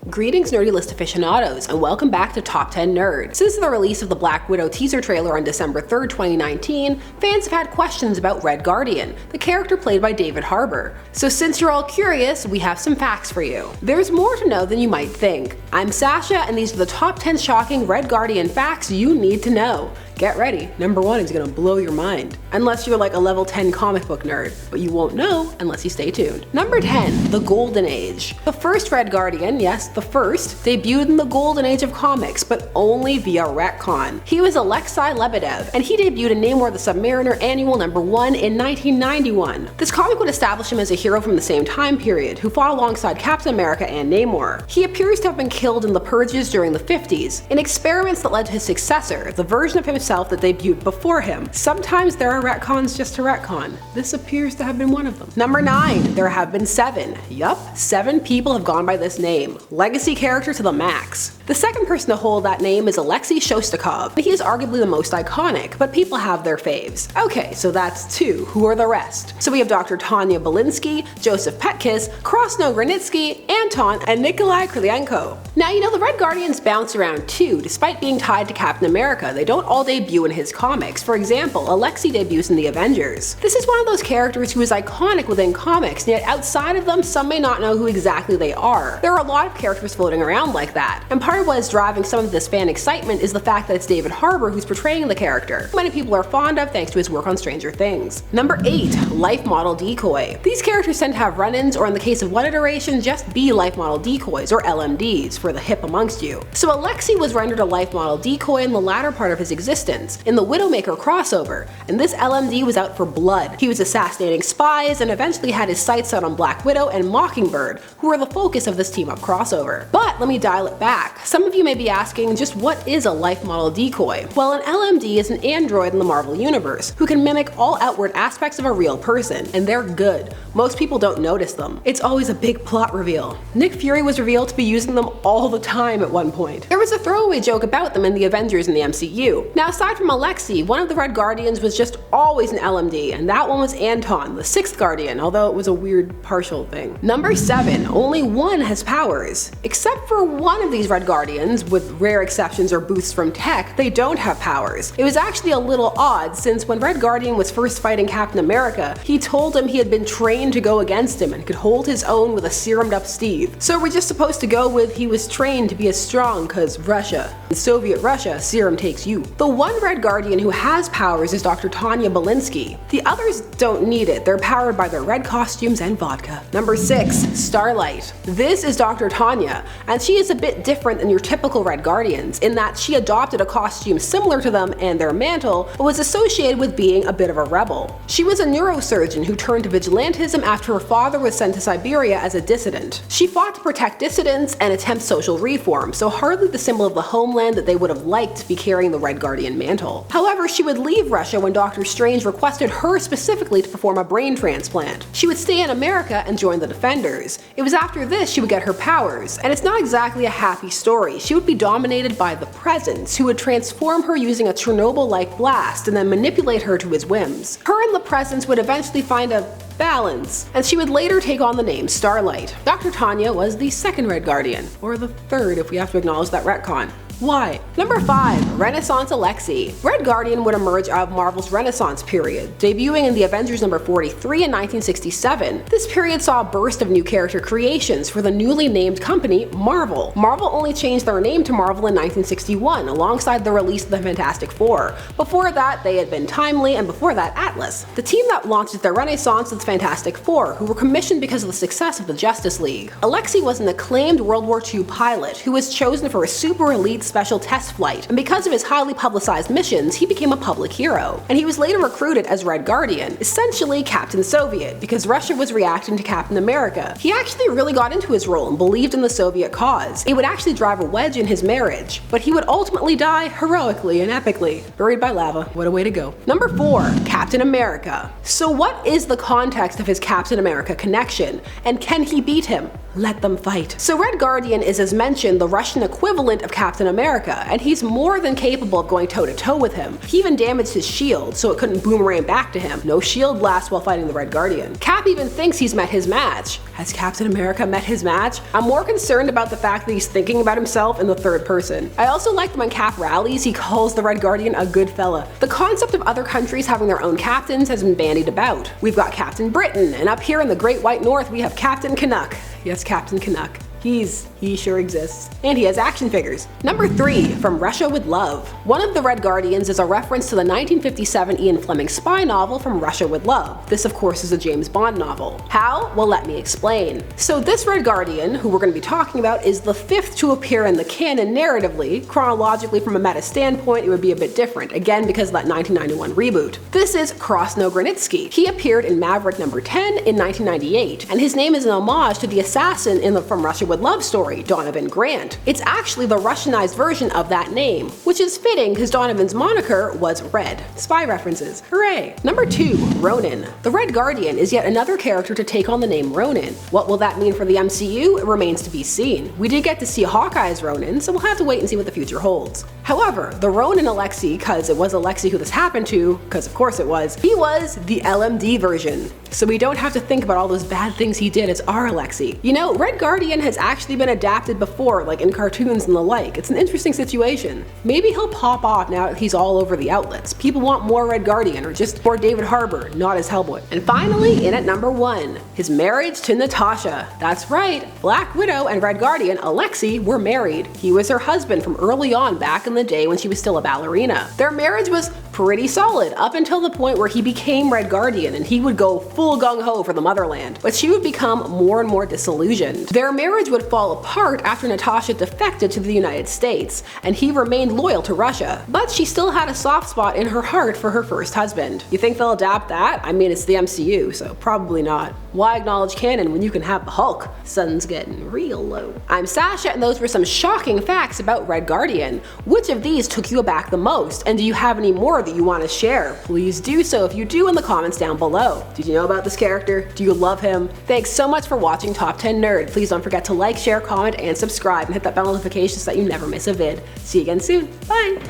Greetings nerdy list aficionados, and welcome back to Top 10 Nerd. Since the release of the Black Widow teaser trailer on December 3rd, 2019, fans have had questions about Red Guardian, the character played by David Harbour. So since you're all curious, we have some facts for you. There's more to know than you might think. I'm Sasha, and these are the top 10 shocking Red Guardian facts you need to know. Get ready, number 1 is gonna blow your mind. Unless you're like a level 10 comic book nerd, but you won't know unless you stay tuned. Number 10, the Golden Age. The first Red Guardian, yes, the first, debuted in the Golden Age of comics, but only via retcon. He was Alexei Lebedev, and he debuted in Namor the Submariner Annual number 1 in 1991. This comic would establish him as a hero from the same time period, who fought alongside Captain America and Namor. He appears to have been killed in the Purges during the 50s, in experiments that led to his successor, the version of himself that debuted before him. Sometimes there are retcons just to retcon. This appears to have been one of them. Number 9, there have been 7. Yup, 7 people have gone by this name. Legacy character to the max. The second person to hold that name is Alexei Shostakov. He is arguably the most iconic, but people have their faves. Okay, so that's 2. Who are the rest? So we have Dr. Tania Belinsky, Joseph Petkis, Krasno Granitsky, Anton, and Nikolai Krylenko. Now you know the Red Guardians bounce around too, despite being tied to Captain America. They don't all debut in his comics. For example, Alexei debuts in the Avengers. This is one of those characters who is iconic within comics, and yet outside of them, some may not know who exactly they are. There are a lot of characters floating around like that, and part of what is driving some of this fan excitement is the fact that it's David Harbour who's portraying the character, who many people are fond of thanks to his work on Stranger Things. Number 8, life model decoy. These characters tend to have run-ins, or in the case of one iteration, just be life model decoys, or LMDs, for the hip amongst you. So Alexei was rendered a life model decoy in the latter part of his existence, in the Widowmaker crossover, and this LMD was out for blood. He was assassinating spies and eventually had his sights set on Black Widow and Mockingbird, who were the focus of this team-up crossover. But let me dial it back. Some of you may be asking, just what is a life model decoy? Well, an LMD is an android in the Marvel universe, who can mimic all outward aspects of a real person, and they're good. Most people don't notice them. It's always a big plot reveal. Nick Fury was revealed to be using them all the time at one point. There was a throwaway joke about them in the Avengers in the MCU. Now aside from Alexei, one of the Red Guardians was just always an LMD, and that one was Anton, the 6th Guardian, although it was a weird partial thing. Number 7, only one has powers. Except for one of these Red Guardians, with rare exceptions or boosts from tech, they don't have powers. It was actually a little odd, since when Red Guardian was first fighting Captain America, he told him he had been trained to go against him and could hold his own with a serumed up Steve. So we're just supposed to go with he was trained to be as strong cause Russia. In Soviet Russia, serum takes you. The one Red Guardian who has powers is Dr. Tania Belinsky. The others don't need it, they're powered by their red costumes and vodka. Number 6, Starlight. This is Dr. Tania, and she is a bit different than your typical Red Guardians, in that she adopted a costume similar to them and their mantle, but was associated with being a bit of a rebel. She was a neurosurgeon who turned to vigilantism after her father was sent to Siberia as a dissident. She fought to protect dissidents and attempt social reform, so hardly the symbol of the homeland that they would have liked to be carrying the Red Guardian mantle. However, she would leave Russia when Dr. Strange requested her specifically to perform a brain transplant. She would stay in America and join the Defenders. It was after this she would get her powers, and it's not exactly a happy story. She would be dominated by the Presence, who would transform her using a Chernobyl-like blast and then manipulate her to his whims. Her and the Presence would eventually find a balance, and she would later take on the name Starlight. Dr. Tania was the 2nd Red Guardian, or the 3rd if we have to acknowledge that retcon. Why? Number 5, Renaissance Alexei. Red Guardian would emerge out of Marvel's Renaissance period, debuting in the Avengers number 43 in 1967. This period saw a burst of new character creations for the newly named company, Marvel. Marvel only changed their name to Marvel in 1961, alongside the release of the Fantastic Four. Before that, they had been Timely, and before that, Atlas. The team that launched their renaissance was the Fantastic Four, who were commissioned because of the success of the Justice League. Alexei was an acclaimed World War II pilot who was chosen for a super elite special test flight, and because of his highly publicized missions, he became a public hero. And he was later recruited as Red Guardian, essentially Captain Soviet, because Russia was reacting to Captain America. He actually really got into his role and believed in the Soviet cause. It would actually drive a wedge in his marriage, but he would ultimately die heroically and epically, buried by lava. What a way to go. Number 4, Captain America. So what is the context of his Captain America connection, and can he beat him? Let them fight. So Red Guardian is, as mentioned, the Russian equivalent of Captain America, and he's more than capable of going toe-to-toe with him. He even damaged his shield so it couldn't boomerang back to him. No shield blast while fighting the Red Guardian. Cap even thinks he's met his match. Has Captain America met his match? I'm more concerned about the fact that he's thinking about himself in the third person. I also like that when Cap rallies, he calls the Red Guardian a good fella. The concept of other countries having their own captains has been bandied about. We've got Captain Britain, and up here in the Great White North we have Captain Canuck. Yes, Captain Canuck. He sure exists. And he has action figures. Number 3, From Russia with Love. One of the Red Guardians is a reference to the 1957 Ian Fleming spy novel From Russia with Love. This of course is a James Bond novel. How? Well, let me explain. So this Red Guardian, who we're going to be talking about, is the 5th to appear in the canon narratively. Chronologically, from a meta standpoint, it would be a bit different, again because of that 1991 reboot. This is Krasno Granitsky. He appeared in Maverick number 10 in 1998, and his name is an homage to the assassin in the From Russia with Love story, Donovan Grant. It's actually the Russianized version of that name, which is fitting because Donovan's moniker was Red. Spy references, hooray! Number 2, Ronin. The Red Guardian is yet another character to take on the name Ronin. What will that mean for the MCU? It remains to be seen. We did get to see Hawkeye's Ronin, so we'll have to wait and see what the future holds. However, the Ronin Alexei, because it was Alexei who this happened to, because of course it was, he was the LMD version. So we don't have to think about all those bad things he did as our Alexei. You know, Red Guardian has actually been adapted before, like in cartoons and the like. It's an interesting situation. Maybe he'll pop off now that he's all over the outlets. People want more Red Guardian, or just more David Harbour, not as Hellboy. And finally, in at number 1, his marriage to Natasha. That's right, Black Widow and Red Guardian Alexei were married. He was her husband from early on back in the day when she was still a ballerina. Their marriage was pretty solid up until the point where he became Red Guardian and he would go full gung-ho for the motherland, but she would become more and more disillusioned. Their marriage would fall apart after Natasha defected to the United States, and he remained loyal to Russia, but she still had a soft spot in her heart for her first husband. You think they'll adapt that? I mean, it's the MCU, so probably not. Why acknowledge canon when you can have the Hulk? Sun's getting real low. I'm Sasha, and those were some shocking facts about Red Guardian. Which of these took you aback the most, and do you have any more that you want to share? Please do so if you do in the comments down below. Did you know about this character? Do you love him? Thanks so much for watching Top 10 Nerd. Please don't forget to like, share, comment, and subscribe, and hit that bell notification so that you never miss a vid. See you again soon. Bye!